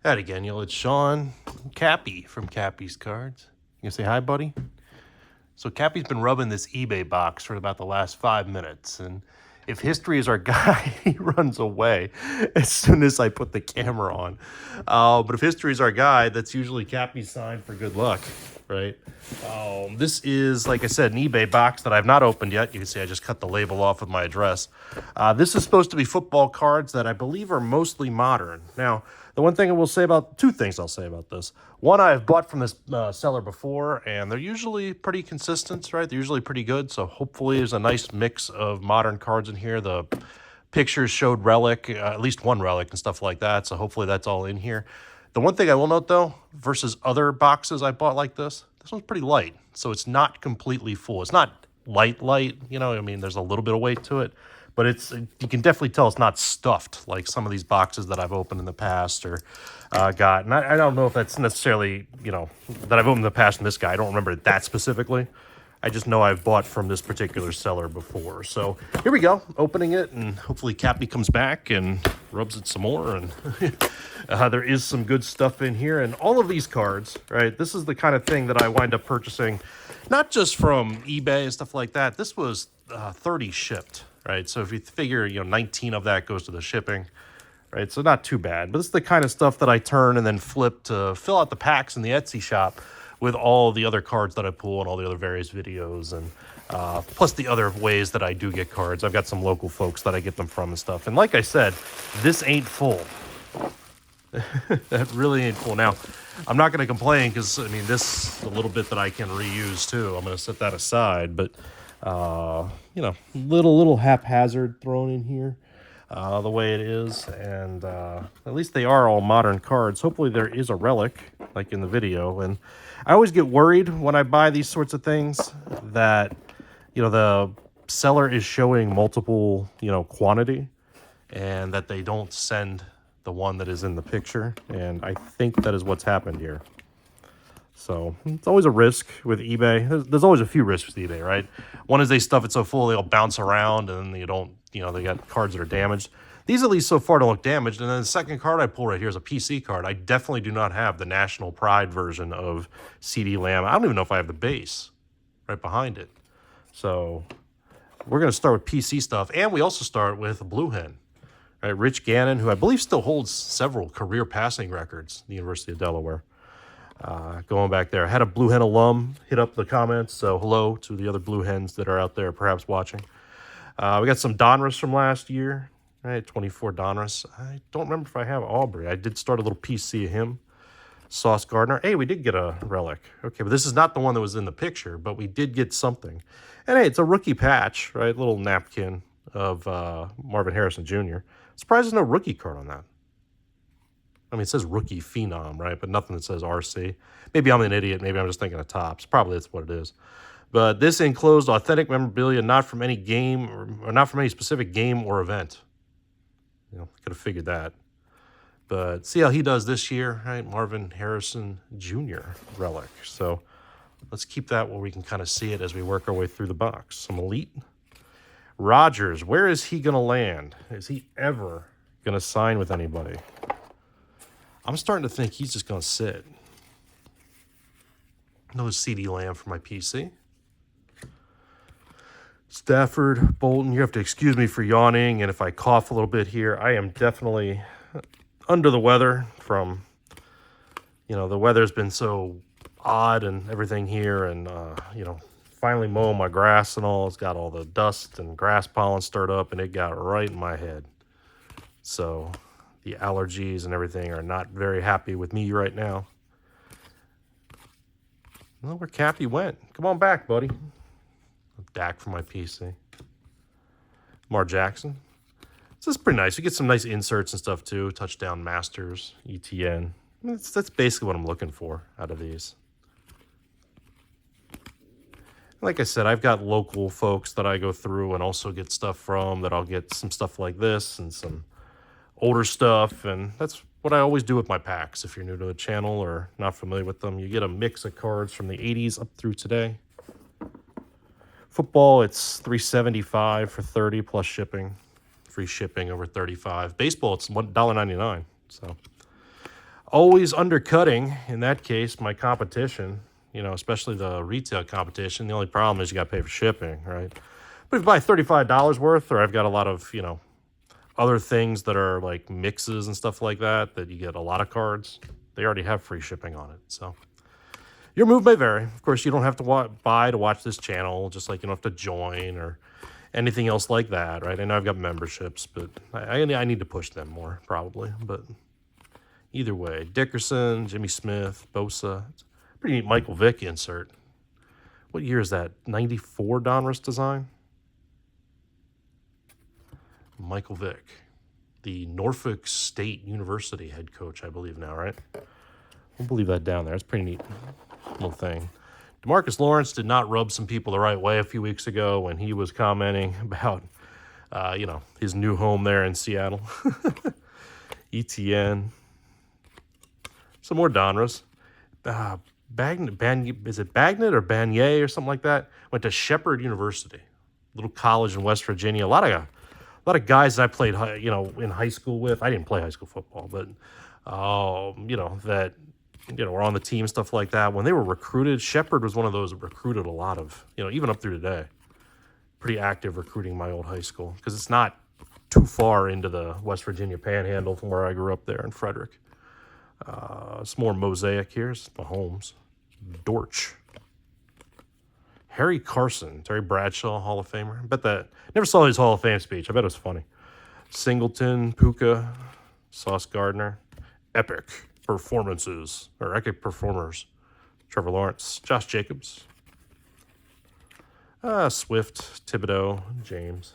Howdy again, y'all. It's Sean Cappy from KappisCards. You gonna say hi, buddy? So Cappy's been rubbing this eBay box for about the last 5 minutes, and if history is our guide, he runs away as soon as I put the camera on. But if history is our guide, that's usually Cappy's sign for good luck, right? This is, like I said, an eBay box that I've not opened yet. You can see I just cut the label off with my address. This is supposed to be football cards that I believe are mostly modern. Now, the one thing I will say about, two things I'll say about this. One, I've bought from this seller before, and they're usually pretty consistent, right? They're usually pretty good, so hopefully there's a nice mix of modern cards in here. The pictures showed Relic, at least one Relic and stuff like that, so hopefully that's all in here. The one thing I will note, though, versus other boxes I bought like this one's pretty light, so it's not completely full. It's not light, you know, I mean, there's a little bit of weight to it, but you can definitely tell it's not stuffed like some of these boxes that I've opened in the past or got. And I don't know if that's necessarily, you know, that I've opened in the past in this guy. I don't remember it that specifically. I just know I've bought from this particular seller before. So here we go, opening it, and hopefully Cappy comes back and rubs it some more. And there is some good stuff in here. And all of these cards, right, this is the kind of thing that I wind up purchasing, not just from eBay and stuff like that. This was 30 shipped, right? So if you figure, you know, 19 of that goes to the shipping, right? So not too bad. But this is the kind of stuff that I turn and then flip to fill out the packs in the Etsy shop with all the other cards that I pull and all the other various videos, and plus the other ways that I do get cards. I've got some local folks that I get them from and stuff. And like I said, this ain't full. That really ain't full. Now, I'm not going to complain because, I mean, this is a little bit that I can reuse too. I'm going to set that aside, but, you know, little haphazard thrown in here. The way it is, and at least they are all modern cards. Hopefully there is a Relic, like in the video, and I always get worried when I buy these sorts of things that, you know, the seller is showing multiple, you know, quantity, and that they don't send the one that is in the picture, and I think that is what's happened here. So it's always a risk with eBay. There's always a few risks with eBay, right? One is they stuff it so full they'll bounce around, and you don't, you know, they got cards that are damaged. These, at least so far, don't look damaged. And then the second card I pull right here is a PC card. I definitely do not have the National Pride version of CD Lamb. I don't even know if I have the base right behind it. So we're going to start with PC stuff. And we also start with a Blue Hen. Right? Rich Gannon, who I believe still holds several career passing records at the University of Delaware. Going back there. I had a Blue Hen alum hit up the comments. So hello to the other Blue Hens that are out there perhaps watching. We got some Donruss from last year. Right, 24 Donruss. I don't remember if I have Aubrey. I did start a little PC of him. Sauce Gardner. Hey, we did get a Relic. Okay, but this is not the one that was in the picture, but we did get something. And hey, it's a rookie patch, right? Little napkin of Marvin Harrison Jr. Surprised there's no rookie card on that. I mean, it says rookie phenom, right? But nothing that says RC. Maybe I'm an idiot. Maybe I'm just thinking of Topps. Probably that's what it is. But this enclosed authentic memorabilia, not from any game or not from any specific game or event. You know, could have figured that. But see how he does this year, right? Marvin Harrison Jr. Relic. So let's keep that where we can kind of see it as we work our way through the box. Some Elite. Rodgers, where is he going to land? Is he ever going to sign with anybody? I'm starting to think he's just going to sit. No CD Lamb for my PC. Stafford, Bolton, you have to excuse me for yawning, and if I cough a little bit here, I am definitely under the weather from, you know, the weather's been so odd and everything here, and, you know, finally mowing my grass and all. It's got all the dust and grass pollen stirred up, and it got right in my head. So the allergies and everything are not very happy with me right now. Well, where Cappy went. Come on back, buddy. Dak for my PC. Mar Jackson. This is pretty nice. You get some nice inserts and stuff too. Touchdown Masters, ETN. That's basically what I'm looking for out of these. Like I said, I've got local folks that I go through and also get stuff from that I'll get some stuff like this and some older stuff. And that's what I always do with my packs. If you're new to the channel or not familiar with them, you get a mix of cards from the 80s up through today. Football, it's $3.75 for 30 plus shipping. Free shipping over $35. Baseball, it's $1.99. So always undercutting, in that case, my competition, you know, especially the retail competition. The only problem is you got to pay for shipping, right? But if you buy $35 worth, or I've got a lot of, you know, other things that are like mixes and stuff like that, that you get a lot of cards, they already have free shipping on it. So your move may vary. Of course, you don't have to buy to watch this channel, just like you don't have to join or anything else like that, right? I know I've got memberships, but I need to push them more, probably. But either way, Dickerson, Jimmy Smith, Bosa. It's a pretty neat Michael Vick insert. What year is that? 94 Donruss design? Michael Vick, the Norfolk State University head coach, I believe now, right? We'll believe that down there. It's a pretty neat little thing. DeMarcus Lawrence did not rub some people the right way a few weeks ago when he was commenting about, you know, his new home there in Seattle. ETN. Some more Donruss. Is it Bagnet or Banyay or something like that? Went to Shepherd University, little college in West Virginia. A lot of guys that I played, you know, in high school with. I didn't play high school football, but you know, that, you know, were on the team, stuff like that. When they were recruited, Shepherd was one of those that recruited a lot of, you know, even up through today. Pretty active recruiting my old high school, because it's not too far into the West Virginia panhandle from where I grew up there in Frederick. Some more mosaic here. It's Mahomes. Dortch. Harry Carson, Terry Bradshaw, Hall of Famer. I bet that, never saw his Hall of Fame speech. I bet it was funny. Singleton, Puka, Sauce Gardner. Epic performances, or epic performers. Trevor Lawrence, Josh Jacobs. Swift, Thibodeau, James.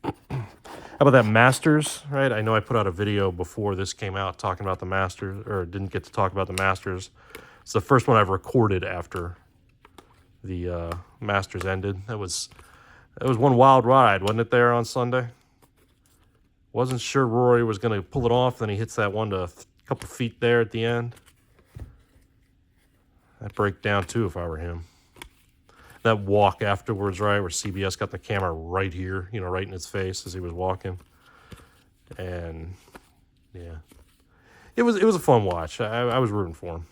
How about that Masters, right? I know I put out a video before this came out talking about the Masters, or didn't get to talk about the Masters. It's the first one I've recorded after the Masters ended. That was one wild ride, wasn't it, there on Sunday? Wasn't sure Rory was going to pull it off, then he hits that one to a couple feet there at the end. I'd break down too if I were him. That walk afterwards, right, where CBS got the camera right here, you know, right in his face as he was walking. And, yeah. It was a fun watch. I was rooting for him.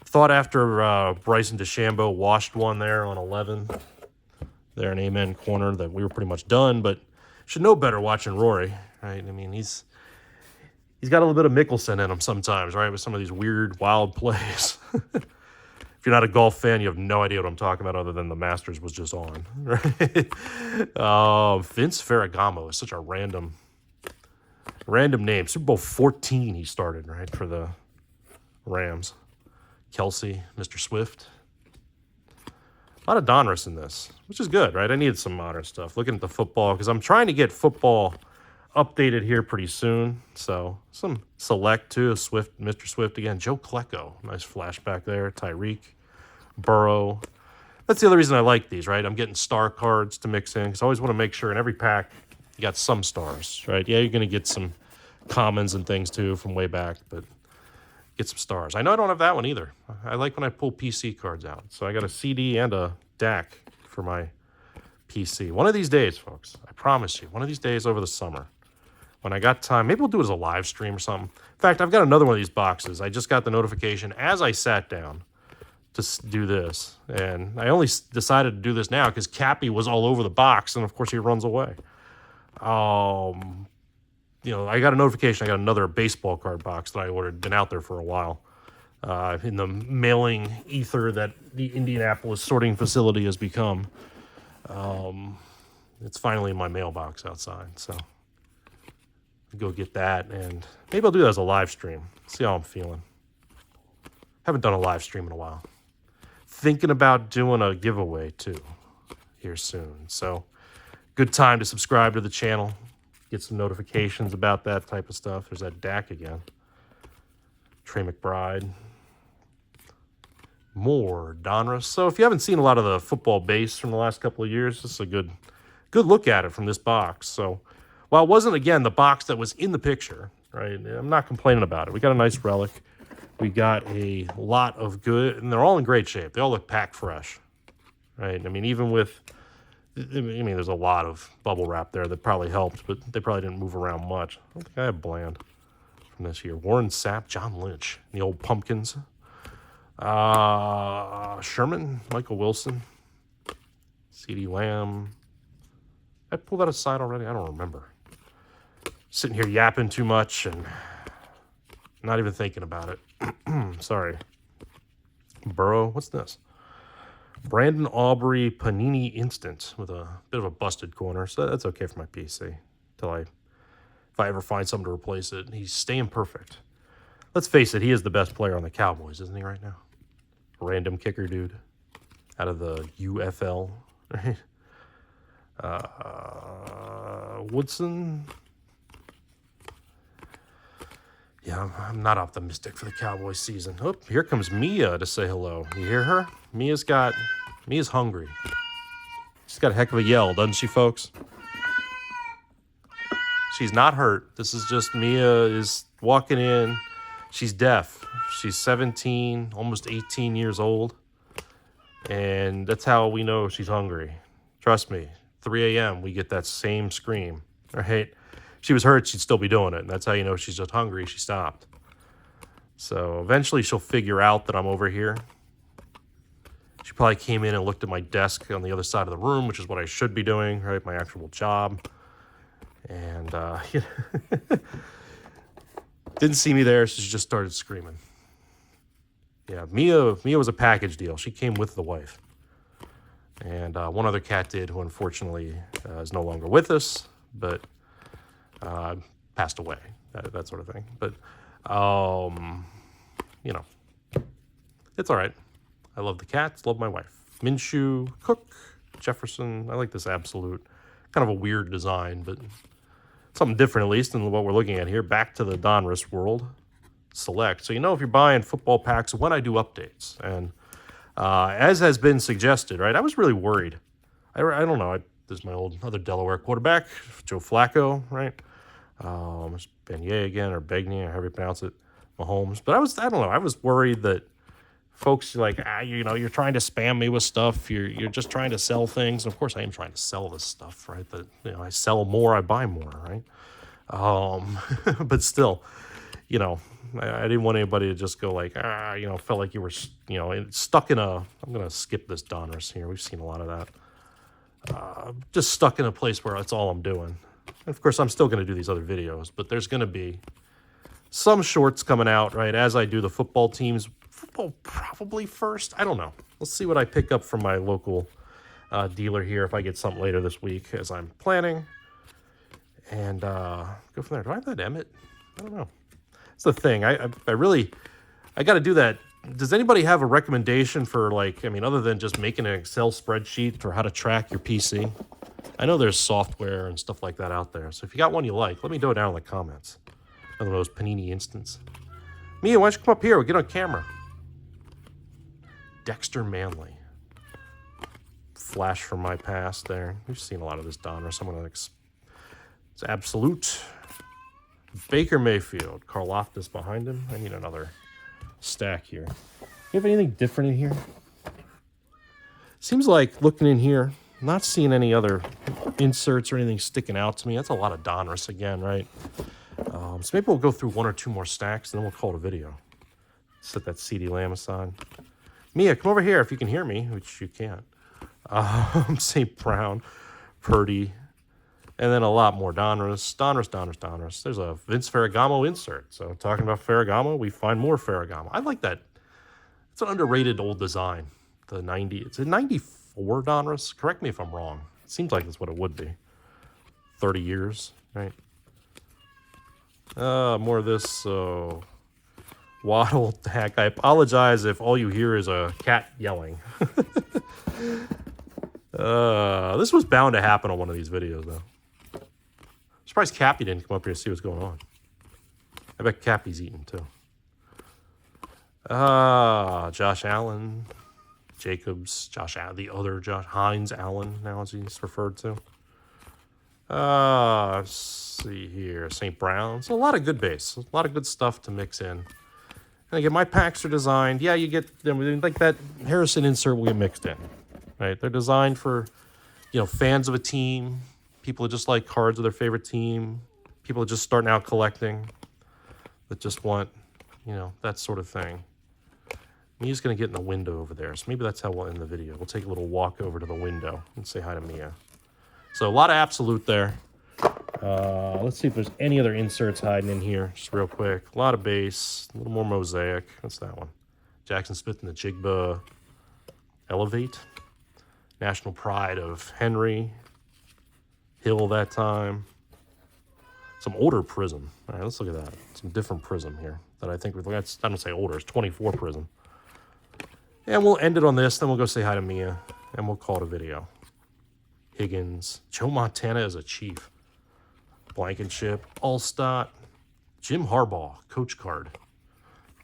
Thought after Bryson DeChambeau washed one there on 11, there in Amen Corner, that we were pretty much done, but should know better watching Rory, right? I mean, he's got a little bit of Mickelson in him sometimes, right, with some of these weird, wild plays. If you're not a golf fan, you have no idea what I'm talking about other than the Masters was just on. Right? Vince Ferragamo is such a random name. Super Bowl 14 he started, right, for the Rams. Kelsey, Mr. Swift. A lot of Donruss in this, which is good, right? I needed some modern stuff. Looking at the football, because I'm trying to get football updated here pretty soon. So some select too. Swift, Mr. Swift again. Joe Klecko, nice flashback there. Tyreek, Burrow. That's the other reason I like these, right? I'm getting star cards to mix in, because I always want to make sure in every pack you got some stars, right? Yeah, you're going to get some commons and things too from way back, but get some stars. I know I don't have that one either. I like when I pull PC cards out. So I got a CD and a DAC for my PC. One of these days, folks, I promise you, one of these days over the summer, when I got time, maybe we'll do it as a live stream or something. In fact, I've got another one of these boxes. I just got the notification as I sat down to do this. And I only decided to do this now because Cappy was all over the box, and of course he runs away. You know, I got a notification. I got another baseball card box that I ordered. Been out there for a while. In the mailing ether that the Indianapolis sorting facility has become. It's finally in my mailbox outside, so go get that, and maybe I'll do that as a live stream. See how I'm feeling. Haven't done a live stream in a while. Thinking about doing a giveaway too here soon. So good time to subscribe to the channel. Get some notifications about that type of stuff. There's that DAC again. Trey McBride. More Donruss. So if you haven't seen a lot of the football base from the last couple of years, this is a good look at it from this box. So while it wasn't, again, the box that was in the picture, right, I'm not complaining about it. We got a nice Relic. We got a lot of good, and they're all in great shape. They all look packed fresh, right? I mean, even with, there's a lot of bubble wrap there that probably helped, but they probably didn't move around much. I don't think I have Bland. from this year. Warren Sapp, John Lynch, the old Pumpkins. Sherman, Michael Wilson, CeeDee Lamb. I pulled that aside already? I don't remember. Sitting here yapping too much and not even thinking about it. Sorry. Burrow, what's this? Brandon Aubrey Panini Instant with a bit of a busted corner, so that's okay for my PC if I ever find something to replace it. He's staying perfect. Let's face it, he is the best player on the Cowboys, isn't he, right now? Random kicker dude out of the UFL, right? Woodson. Yeah, I'm not optimistic for the Cowboys season. Oh, here comes Mia to say hello. You hear her? Mia's hungry. She's got a heck of a yell, doesn't she, folks? She's not hurt. This is just Mia is walking in. She's deaf. She's 17, almost 18 years old. And that's how we know she's hungry. Trust me, 3 a.m. we get that same scream, right? If she was hurt, she'd still be doing it. And that's how you know she's just hungry. She stopped. So eventually she'll figure out that I'm over here. She probably came in and looked at my desk on the other side of the room, which is what I should be doing, right? My actual job. And didn't see me there, so she just started screaming. Yeah, Mia was a package deal. She came with the wife. And one other cat did, who unfortunately is no longer with us, but passed away, that sort of thing. But, it's all right. I love the cats, love my wife. Minshew, Cook, Jefferson. I like this absolute. Kind of a weird design, but something different at least than what we're looking at here. Back to the Donruss world. Select. So you know if you're buying football packs when I do updates. And as has been suggested, right, I was really worried. I don't know. This is my other Delaware quarterback, Joe Flacco, right? It's Beignet again, or Beignet, or however you pronounce it, Mahomes. But I was worried that folks like, you're trying to spam me with stuff. You're just trying to sell things. And of course, I am trying to sell this stuff, right? That I sell more, I buy more, right? But still, I didn't want anybody to just go like, felt like you were, stuck in a. I'm gonna skip this Donruss here. We've seen a lot of that. Just stuck in a place where that's all I'm doing. And of course, I'm still gonna do these other videos, but there's gonna be some shorts coming out, right? As I do the football teams. Football probably first. I don't know. Let's see what I pick up from my local dealer here if I get something later this week as I'm planning. And go from there. Do I have that Emmett? I don't know. It's the thing. I got to do that. Does anybody have a recommendation for other than just making an Excel spreadsheet for how to track your PC? I know there's software and stuff like that out there. So if you got one you like, let me know down in the comments. One of those Panini Instants. Mia, why don't you come up here? We'll get on camera. Dexter Manley. Flash from my past there. We've seen a lot of this Donruss. It's absolute. Baker Mayfield. Karlaftis behind him. I need another stack here. You have anything different in here? Seems like looking in here, not seeing any other inserts or anything sticking out to me. That's a lot of Donruss again, right? So maybe we'll go through one or two more stacks and then we'll call it a video. Set that CeeDee Lamb aside. Mia, come over here if you can hear me, which you can't. St. Brown, Purdy, and then a lot more Donruss. There's a Vince Ferragamo insert. So talking about Ferragamo, we find more Ferragamo. I like that. It's an underrated old design. It's a 94 Donruss. Correct me if I'm wrong. It seems like that's what it would be. 30 years, right? More of this, so... Waddle hack. I apologize if all you hear is a cat yelling. This was bound to happen on one of these videos, though. Surprised Cappy didn't come up here to see what's going on. I bet Cappy's eating, too. Josh Allen. Jacobs. The other Josh. Hines Allen, now as he's referred to. Let's see here. St. Brown's. A lot of good base. A lot of good stuff to mix in. And again, my packs are designed. Yeah, you get them like that Harrison insert will get mixed in, right? They're designed for, fans of a team, people that just like cards of their favorite team, people that just starting out collecting. that just want, you know, that sort of thing. Mia's going to get in the window over there, so maybe that's how we'll end the video. We'll take a little walk over to the window and say hi to Mia. So a lot of absolute there. Let's see if there's any other inserts hiding in here, just real quick. A lot of base, a little more mosaic. What's that one? Jackson Smith and the Jigba Elevate. National Pride of Henry. Hill that time. Some older prism. All right, let's look at that. Some different prism here that I think we're looking at. I don't say older, it's 24 prism. And we'll end it on this, then we'll go say hi to Mia, and we'll call it a video. Higgins. Joe Montana as a chief. Blankenship. Allstott. Jim Harbaugh. Coach card.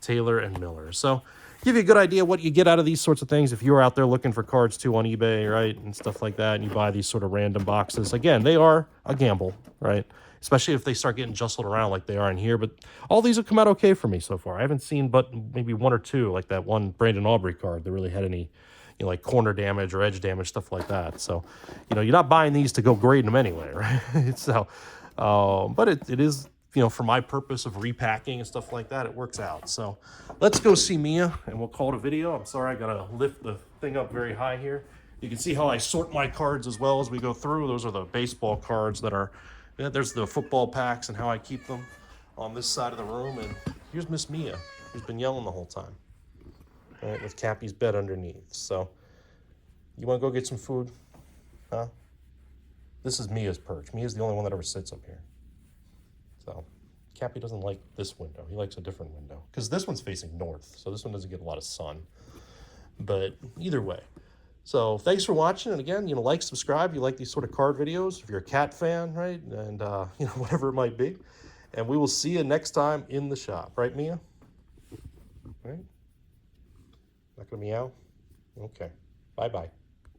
Taylor and Miller. So, give you a good idea what you get out of these sorts of things if you're out there looking for cards too on eBay, right, and stuff like that, and you buy these sort of random boxes. Again, they are a gamble, right, especially if they start getting jostled around like they are in here, but all these have come out okay for me so far. I haven't seen but maybe one or two, like that one Brandon Aubrey card that really had any, you know, like corner damage or edge damage, stuff like that. So, you know, you're not buying these to go grading them anyway, right? So, but it is, you know, for my purpose of repacking and stuff like that, it works out. So let's go see Mia and we'll call it a video. I'm sorry, I gotta lift the thing up very high here. You can see how I sort my cards as well as we go through. Those are the baseball cards that are, there's the football packs and how I keep them on this side of the room. And here's Miss Mia, who's been yelling the whole time. All right, with Cappy's bed underneath. So you wanna go get some food? Huh? This is Mia's perch. Mia's the only one that ever sits up here. So, Cappy doesn't like this window. He likes a different window. Because this one's facing north, so this one doesn't get a lot of sun. But either way. So, thanks for watching. And again, you know, like, subscribe. You like these sort of card videos. If you're a cat fan, right? And, you know, whatever it might be. And we will see you next time in the shop. Right, Mia? Right? Not going to meow? Okay. Bye-bye.